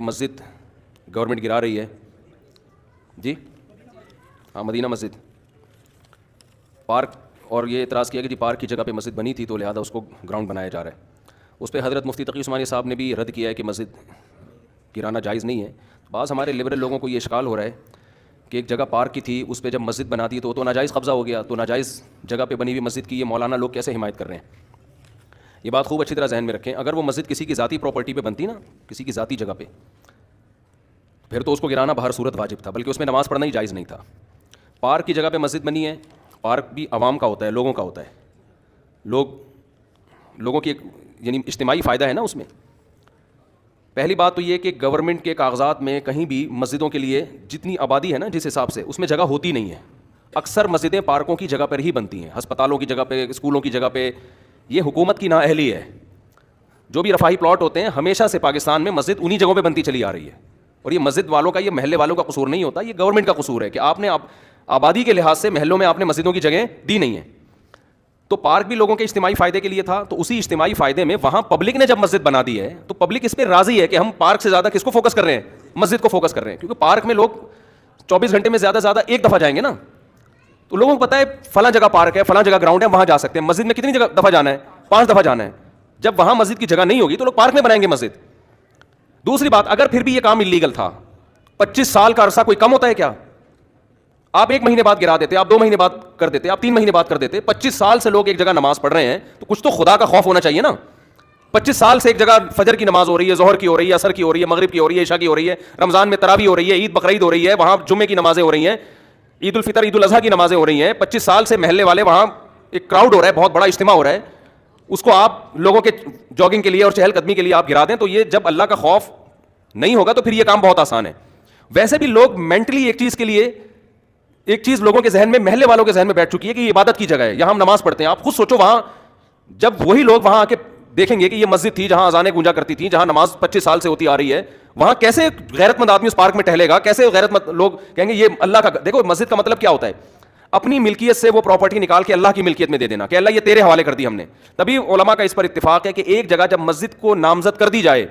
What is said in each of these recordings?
مسجد government گرا رہی ہے جی, ہاں مدینہ مسجد پارک, اور یہ اعتراض کیا کہ جی پارک کی جگہ پہ مسجد بنی تھی تو لہٰذا اس کو گراؤنڈ بنایا جا رہا ہے. اس پہ حضرت مفتی تقی عثمانی صاحب نے بھی رد کیا ہے کہ مسجد گرانا جائز نہیں ہے. بعض ہمارے لبرل لوگوں کو یہ اشکال ہو رہا ہے کہ ایک جگہ پارک کی تھی, اس پہ جب مسجد بنا دی تو ناجائز قبضہ ہو گیا, تو ناجائز جگہ پہ بنی ہوئی مسجد کی یہ مولانا لوگ کیسے حمایت کر رہے ہیں. یہ بات خوب اچھی طرح ذہن میں رکھیں. اگر وہ مسجد کسی کی ذاتی پراپرٹی پہ بنتی نا, کسی کی ذاتی جگہ پہ, پھر تو اس کو گرانا بہر صورت واجب تھا, بلکہ اس میں نماز پڑھنا ہی جائز نہیں تھا. پارک کی جگہ پہ مسجد بنی ہے, پارک بھی عوام کا ہوتا ہے, لوگوں کا ہوتا ہے, لوگوں کی ایک یعنی اجتماعی فائدہ ہے نا اس میں. پہلی بات تو یہ کہ گورنمنٹ کے کاغذات میں کہیں بھی مسجدوں کے لیے جتنی آبادی ہے نا جس حساب سے, اس میں جگہ ہوتی نہیں ہے. اکثر مسجدیں پارکوں کی جگہ پر ہی بنتی ہیں, ہسپتالوں کی جگہ پہ, اسکولوں کی جگہ پہ. یہ حکومت کی نااہلی ہے. جو بھی رفاہی پلاٹ ہوتے ہیں ہمیشہ سے پاکستان میں مسجد انہی جگہوں پہ بنتی چلی آ رہی ہے. اور یہ مسجد والوں کا, یہ محلے والوں کا قصور نہیں ہوتا, یہ گورنمنٹ کا قصور ہے کہ آپ نے آبادی کے لحاظ سے محلوں میں آپ نے مسجدوں کی جگہیں دی نہیں ہیں. تو پارک بھی لوگوں کے اجتماعی فائدے کے لیے تھا, تو اسی اجتماعی فائدے میں وہاں پبلک نے جب مسجد بنا دی ہے تو پبلک اس پہ راضی ہے کہ ہم پارک سے زیادہ کس کو فوکس کر رہے ہیں, مسجد کو فوکس کر رہے ہیں. کیونکہ پارک میں لوگ 24 گھنٹے میں زیادہ سے زیادہ ایک دفعہ جائیں گے نا, تو لوگوں کو پتہ ہے فلاں جگہ پارک ہے, فلاں جگہ گراؤنڈ ہے, وہاں جا سکتے ہیں. مسجد میں کتنی دفعہ جانا ہے, 5 دفعہ جانا ہے. جب وہاں مسجد کی جگہ نہیں ہوگی تو لوگ پارک میں بنائیں گے مسجد. دوسری بات, اگر پھر بھی یہ کام انلیگل تھا, 25 سال کا عرصہ کوئی کم ہوتا ہے کیا؟ آپ 1 مہینے بعد گرا دیتے, آپ 2 مہینے بعد کر دیتے, آپ 3 مہینے بعد کر دیتے. 25 سال سے لوگ ایک جگہ نماز پڑھ رہے ہیں تو کچھ تو خدا کا خوف ہونا چاہیے نا. 25 سال سے ایک جگہ فجر کی نماز ہو رہی ہے, ظہر کی ہو رہی ہے, عصر کی ہو رہی ہے, مغرب کی ہو رہی ہے, عشاء کی ہو رہی ہے, رمضان میں تراویح ہو رہی ہے, عید بقرعید ہو رہی ہے, وہاں جمعے کی نمازیں ہو رہی ہیں, عید الفطر عید الاضحیٰ کی نمازیں ہو رہی ہیں. 25 سال سے محلے والے وہاں ایک کراؤڈ ہو رہا ہے, بہت بڑا اجتماع ہو رہا ہے, اس کو آپ لوگوں کے جاگنگ کے لیے اور چہل قدمی کے لیے آپ گرا دیں. تو یہ جب اللہ کا خوف نہیں ہوگا تو پھر یہ کام بہت آسان ہے. ویسے بھی لوگ مینٹلی ایک چیز کے لیے, ایک چیز لوگوں کے ذہن میں, محلے والوں کے ذہن میں بیٹھ چکی ہے کہ یہ عبادت کی جگہ ہے, یہاں ہم نماز پڑھتے ہیں. آپ خود سوچو, وہاں جب وہی لوگ وہاں آ کے دیکھیں گے کہ یہ مسجد تھی جہاں اذانیں گونجا کرتی تھیں, جہاں نماز 25 سال سے ہوتی آ رہی ہے, وہاں کیسے غیرت مند آدمی اس پارک میں ٹہلے گا, کیسے غیرت مند لوگ کہیں گے یہ اللہ کا. دیکھو مسجد کا مطلب کیا ہوتا ہے, اپنی ملکیت سے وہ پراپرٹی نکال کے اللہ کی ملکیت میں دے دینا کہ اللہ یہ تیرے حوالے کر دی ہم نے. تبھی علماء کا اس پر اتفاق ہے کہ ایک جگہ جب مسجد کو نامزد کر دی جائے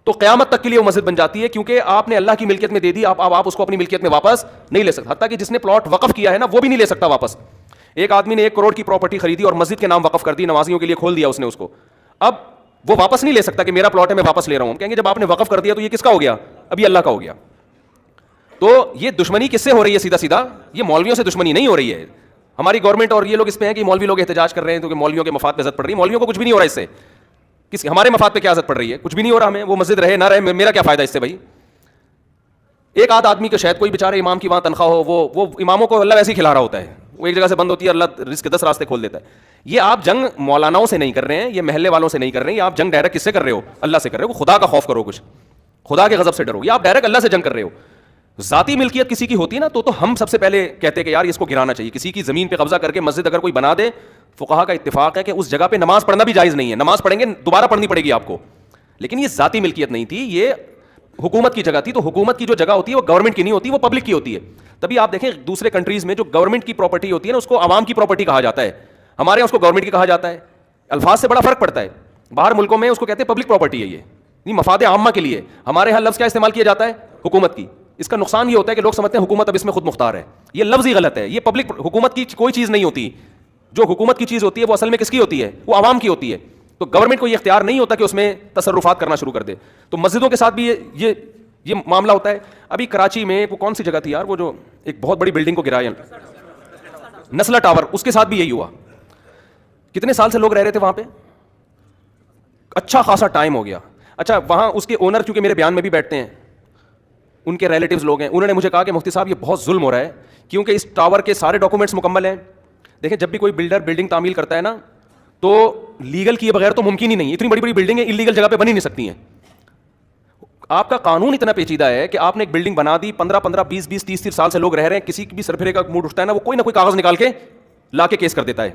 تو قیامت تک کے لیے وہ مسجد بن جاتی ہے, کیونکہ آپ نے اللہ کی ملکیت میں دے دی, آپ اس کو اپنی ملکیت میں واپس نہیں لے سکتے. حتیٰ کہ جس نے پلاٹ وقف کیا ہے نا وہ بھی نہیں لے سکتا واپس. ایک آدمی نے 1 کروڑ کی پراپرٹی خریدی اور مسجد کے نام وقف کر دی, نمازیوں کے لیے کھول دیا اس نے اس کو, اب وہ واپس نہیں لے سکتا کہ میرا پلاٹ ہے میں واپس لے رہا ہوں. کہیں گے جب آپ نے وقف کر دیا تو یہ کس کا ہو گیا, اب یہ اللہ کا ہو گیا. تو یہ دشمنی کس سے ہو رہی ہے سیدھا سیدھا, یہ مولویوں سے دشمنی نہیں ہو رہی ہے. ہماری گورنمنٹ اور یہ لوگ اس پہ ہیں کہ مولوی لوگ احتجاج کر رہے ہیں تو کہ مولویوں کے مفاد پہ عزت پڑ رہی ہے. مولویوں کو کچھ بھی نہیں ہو رہا اس سے, ہمارے مفاد پہ کیا عزت پڑ رہی ہے, کچھ بھی نہیں ہو رہا ہمیں. وہ مسجد رہے نہ رہے میرا کیا فائدہ اس سے بھائی. ایک آدھ آدمی کو شاید کوئی بیچارے امام کی وہاں تنخواہ ہو, وہ اماموں کو اللہ ویسے ہی کھلا رہا ہوتا ہے, وہ ایک جگہ سے بند ہوتی ہے, اللہ رزق کے 10 راستے کھول دیتا ہے. یہ آپ جنگ مولاناؤں سے نہیں کر رہے ہیں, یہ محلے والوں سے نہیں کر رہے ہیں, یہ آپ جنگ ڈائریکٹ کس سے کر رہے ہو, اللہ سے کر رہے ہو. خدا کا خوف کرو, کچھ خدا کے غضب سے ڈرو, یہ آپ ڈائریکٹ اللہ سے جنگ کر رہے ہو. ذاتی ملکیت کسی کی ہوتی نا تو ہم سب سے پہلے کہتے کہ یار اس کو گرانا چاہیے. کسی کی زمین پہ قبضہ کر کے مسجد اگر کوئی بنا دے, فقہا کا اتفاق ہے کہ اس جگہ پہ نماز پڑھنا بھی جائز نہیں ہے. نماز پڑھیں گے دوبارہ پڑھنی پڑے گی آپ کو, لیکن یہ ذاتی ملکیت نہیں تھی, یہ حکومت کی جگہ تھی. تو حکومت کی جو جگہ ہوتی ہے وہ گورنمنٹ کی نہیں ہوتی, وہ پبلک کی ہوتی ہے. تبھی آپ دیکھیں دوسرے کنٹریز میں جو گورنمنٹ کی پراپرٹی ہوتی ہے نا اس کو عوام کی پراپرٹی کہا جاتا ہے, ہمارے یہاں اس کو گورنمنٹ کی کہا جاتا ہے. الفاظ سے بڑا فرق پڑتا ہے. باہر ملکوں میں اس کو کہتے ہیں پبلک پراپرٹی ہے, یہ مفاد عامہ کے لیے. ہمارے یہاں لفظ کیا استعمال کیا جاتا ہے, حکومت کی. اس کا نقصان یہ ہوتا ہے کہ لوگ سمجھتے ہیں حکومت اب اس میں خود مختار ہے, یہ لفظ ہی غلط ہے. یہ پبلک حکومت کی کوئی چیز نہیں ہوتی, جو حکومت کی چیز ہوتی ہے وہ اصل میں کس کی ہوتی ہے, وہ عوام کی ہوتی ہے. تو گورنمنٹ کو یہ اختیار نہیں ہوتا کہ اس میں تصرفات کرنا شروع کر دے. تو مسجدوں کے ساتھ بھی یہ معاملہ ہوتا ہے. ابھی کراچی میں وہ کون سی جگہ تھی یار, وہ جو ایک بہت بڑی بلڈنگ کو گرایا, نسلا ٹاور, اس کے ساتھ بھی یہی ہوا. کتنے سال سے لوگ رہ رہے تھے وہاں پہ, اچھا خاصا ٹائم ہو گیا. اچھا وہاں اس کے اونر چونکہ میرے بیان میں بھی بیٹھتے ہیں, ان کے ریلیٹیوز لوگ ہیں, انہوں نے مجھے کہا کہ مفتی صاحب یہ بہت ظلم ہو رہا ہے کیونکہ اس ٹاور کے سارے ڈاکومنٹس مکمل ہیں. دیکھیں جب بھی کوئی بلڈر بلڈنگ تعمیل کرتا ہے نا تو لیگل کیے بغیر تو ممکن ہی نہیں. اتنی بڑی بڑی بلڈنگیں انلیگل جگہ پہ بن ہی نہیں سکتی ہیں. آپ کا قانون اتنا پیچیدہ ہے کہ آپ نے ایک بلڈنگ بنا دی, 15 20 30 سال سے لوگ رہ رہے ہیں, کسی بھی سرفرے کا موڈ اٹھتا ہے نا وہ کوئی نہ کوئی کاغذ نکال کے لا کے کیس کر دیتا ہے.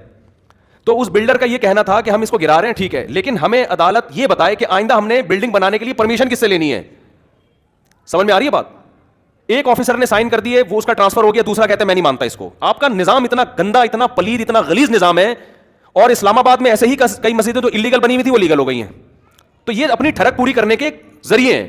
تو اس بلڈر کا یہ کہنا تھا کہ ہم اس کو گرا رہے ہیں ٹھیک ہے, لیکن ہمیں عدالت یہ بتائے کہ آئندہ ہم نے بلڈنگ بنانے کے لیے پرمیشن کس سے لینی ہے. سمجھ میں آ رہی ہے بات. ایک آفیسر نے سائن کر دیے, وہ اس کا ٹرانسفر ہو گیا, دوسرا کہتا ہے میں نہیں مانتا اس کو. آپ کا نظام اتنا گندا, اتنا پلید, اتنا غلیظ نظام ہے. اور اسلام آباد میں ایسے ہی کئی مسجدیں جو انلیگل بنی ہوئی تھی وہ لیگل ہو گئی ہیں. تو یہ اپنی ٹھڑک پوری کرنے کے ذریعے ہیں.